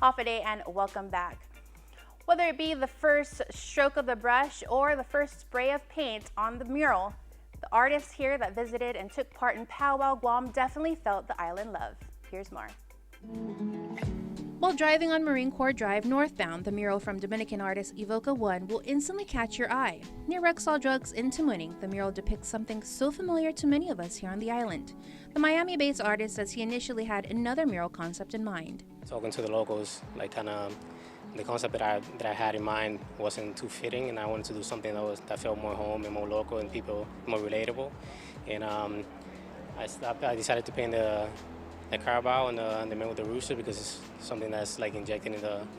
Off a day and welcome back. Whether it be the first stroke of the brush or the first spray of paint on the mural, the artists here that visited and took part in Powwow Guam definitely felt the island love. Here's more. While driving on Marine Corps Drive northbound, the mural from Dominican artist Evoca 1 will instantly catch your eye. Near Rexall Drugs in Tamuning, the mural depicts something so familiar to many of us here on the island. The Miami-based artist says he initially had another mural concept in mind. Talking to the locals, like kind of the concept that I had in mind wasn't too fitting, and I wanted to do something that felt more home and more local and people more relatable. And I decided to paint the Carabao and the man with the rooster because it's something that's like injected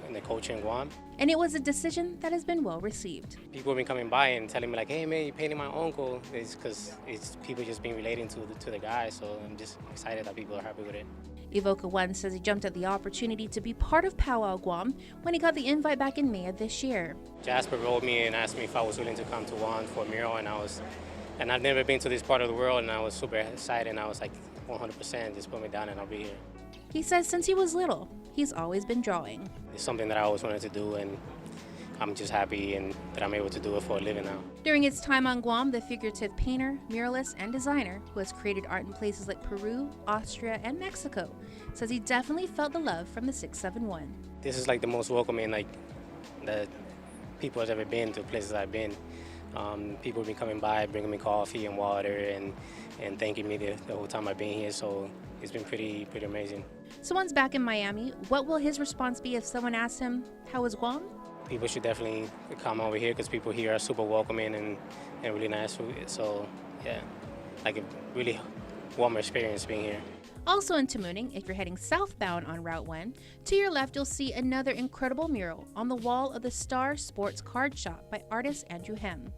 in the culture in Guam. And it was a decision that has been well received. People have been coming by and telling me like, "Hey man, you're painting my uncle." It's because it's people just been relating to the guy, so I'm just excited that people are happy with it. Evoca 1 says he jumped at the opportunity to be part of Powwow Guam when he got the invite back in May of this year. Jasper wrote me and asked me if I was willing to come to Guam for a mural, and I've never been to this part of the world, and I was super excited, and I was like, 100%, just put me down and I'll be here. He says since he was little, he's always been drawing. It's something that I always wanted to do, and I'm just happy that I'm able to do it for a living now. During his time on Guam, the figurative painter, muralist, and designer, who has created art in places like Peru, Austria, and Mexico, says he definitely felt the love from the 671. This is like the most welcoming that people have ever been to places I've been. People have been coming by, bringing me coffee and water, and thanking me the whole time I've been here. So it's been pretty amazing. So once back in Miami, what will his response be if someone asks him, how was Guam? People should definitely come over here because people here are super welcoming and really nice. So yeah, like a really warm experience being here. Also in Tamuning, if you're heading southbound on Route 1, to your left you'll see another incredible mural on the wall of the Star Sports Card Shop by artist Andrew Hem.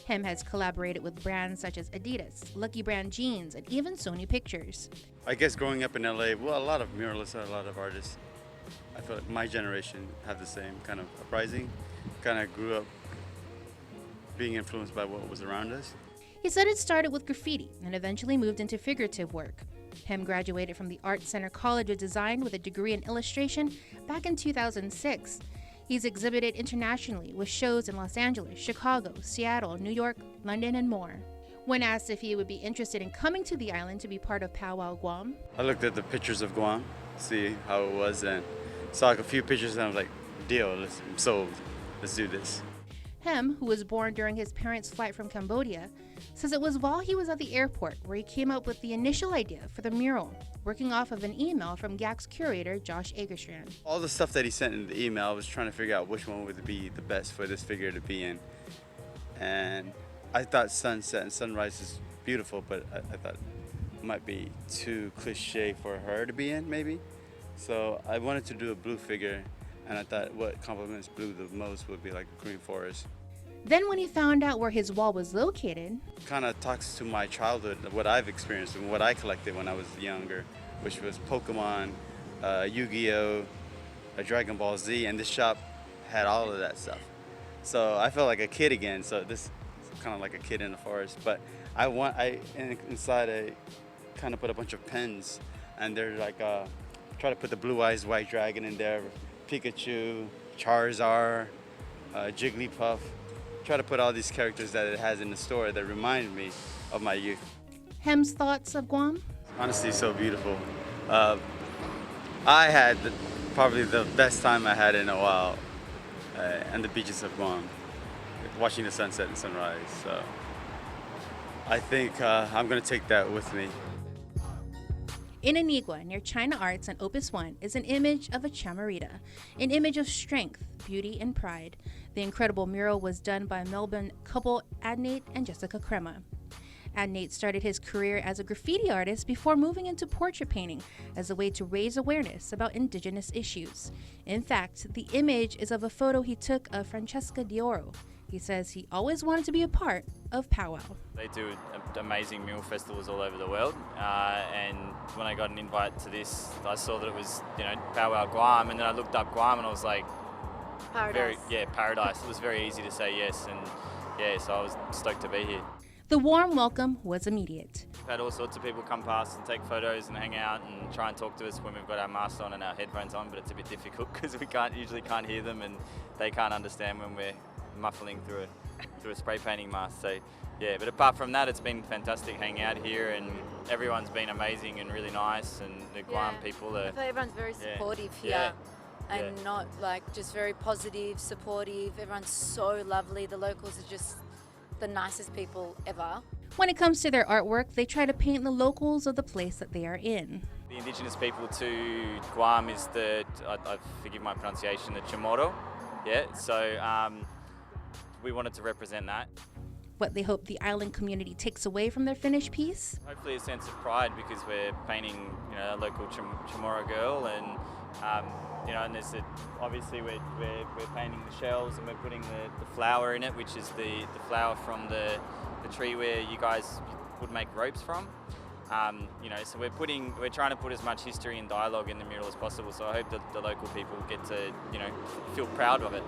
Hem has collaborated with brands such as Adidas, Lucky Brand Jeans, and even Sony Pictures. I guess growing up in LA, well, a lot of muralists are a lot of artists. I feel like my generation have the same kind of uprising, kind of grew up being influenced by what was around us. He said it started with graffiti and eventually moved into figurative work. Hem graduated from the Art Center College of Design with a degree in illustration back in 2006. He's exhibited internationally with shows in Los Angeles, Chicago, Seattle, New York, London, and more. When asked if he would be interested in coming to the island to be part of Powwow Guam, I looked at the pictures of Guam, see how it was, and saw like a few pictures, and I was like, deal, I'm sold, let's do this. Hem, who was born during his parents' flight from Cambodia, says it was while he was at the airport where he came up with the initial idea for the mural, working off of an email from GAC's curator, Josh Agerstrand. All the stuff that he sent in the email, I was trying to figure out which one would be the best for this figure to be in. And I thought sunset and sunrise is beautiful, but I thought it might be too cliche for her to be in, maybe. So I wanted to do a blue figure, and I thought what complements blue the most would be like a green forest. Then when he found out where his wall was located, Kind of talks to my childhood, what I've experienced and what I collected when I was younger, which was Pokemon, Yu-Gi-Oh, Dragon Ball Z, and this shop had all of that stuff. So I felt like a kid again. So this is kind of like a kid in the forest. But inside I kind of put a bunch of pens, and they're like try to put the Blue Eyes White Dragon in there, Pikachu, Charizard, Jigglypuff. Try to put all these characters that it has in the store that remind me of my youth. Hem's thoughts of Guam? Honestly, so beautiful. I had probably the best time I had in a while on the beaches of Guam, watching the sunset and sunrise. So I think I'm gonna take that with me. In Anigua, near China Arts and Opus 1, is an image of a chamarita, an image of strength, beauty, and pride. The incredible mural was done by Melbourne couple Adnate and Jessica Crema. Adnate started his career as a graffiti artist before moving into portrait painting as a way to raise awareness about indigenous issues. In fact, the image is of a photo he took of Francesca Dioro. He says he always wanted to be a part of Powwow. They do amazing mural festivals all over the world, and when I got an invite to this, I saw that it was, Powwow Guam, and then I looked up Guam and I was like, Paradise. paradise. It was very easy to say yes, and so I was stoked to be here. The warm welcome was immediate. We've had all sorts of people come past and take photos and hang out and try and talk to us when we've got our masks on and our headphones on, but it's a bit difficult because we usually can't hear them and they can't understand when we're muffling through a spray painting mask. So yeah, but apart from that, it's been fantastic hanging out here, and everyone's been amazing and really nice, and the Guam people are... I feel everyone's very supportive here. Yeah. And not like just very positive, supportive. Everyone's so lovely. The locals are just the nicest people ever. When it comes to their artwork, they try to paint the locals of the place that they are in. The indigenous people to Guam is I forgive my pronunciation, the Chamorro. Yeah, so we wanted to represent that. What they hope the island community takes away from their finished piece? Hopefully a sense of pride, because we're painting, a local Chamorro girl, and and obviously we're painting the shells, and we're putting the flower in it, which is the flower from the tree where you guys would make ropes from. So we're trying to put as much history and dialogue in the mural as possible. So I hope that the local people get to, feel proud of it.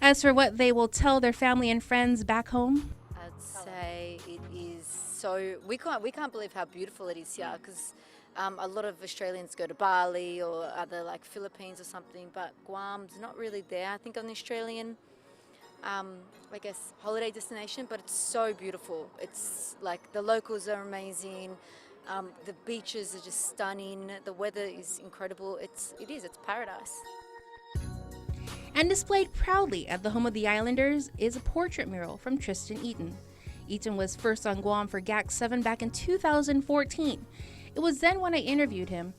As for what they will tell their family and friends back home, I'd say it is so, we can't believe how beautiful it is here, because a lot of Australians go to Bali or other like Philippines or something, but Guam's not really there, I think, on the Australian holiday destination, but it's so beautiful. It's like the locals are amazing, the beaches are just stunning, the weather is incredible. It's paradise. and displayed proudly at the home of the Islanders is a portrait mural from Tristan Eaton. Eaton was first on Guam for GAC 7 back in 2014. It was then when I interviewed him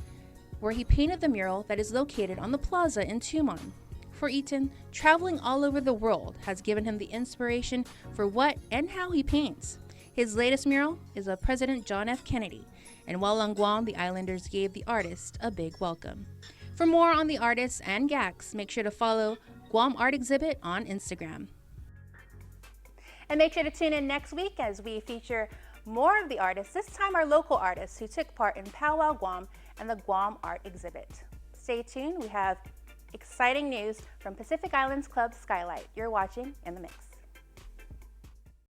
where he painted the mural that is located on the plaza in Tamuning. For Eaton, traveling all over the world has given him the inspiration for what and how he paints. His latest mural is of President John F. Kennedy, and while on Guam, the Islanders gave the artist a big welcome. For more on the artists and GACs, make sure to follow Guam Art Exhibit on Instagram. And make sure to tune in next week as we feature more of the artists, this time our local artists who took part in Powwow Guam and the Guam Art Exhibit. Stay tuned, we have exciting news from Pacific Islands Club Skylight. You're watching In the Mix.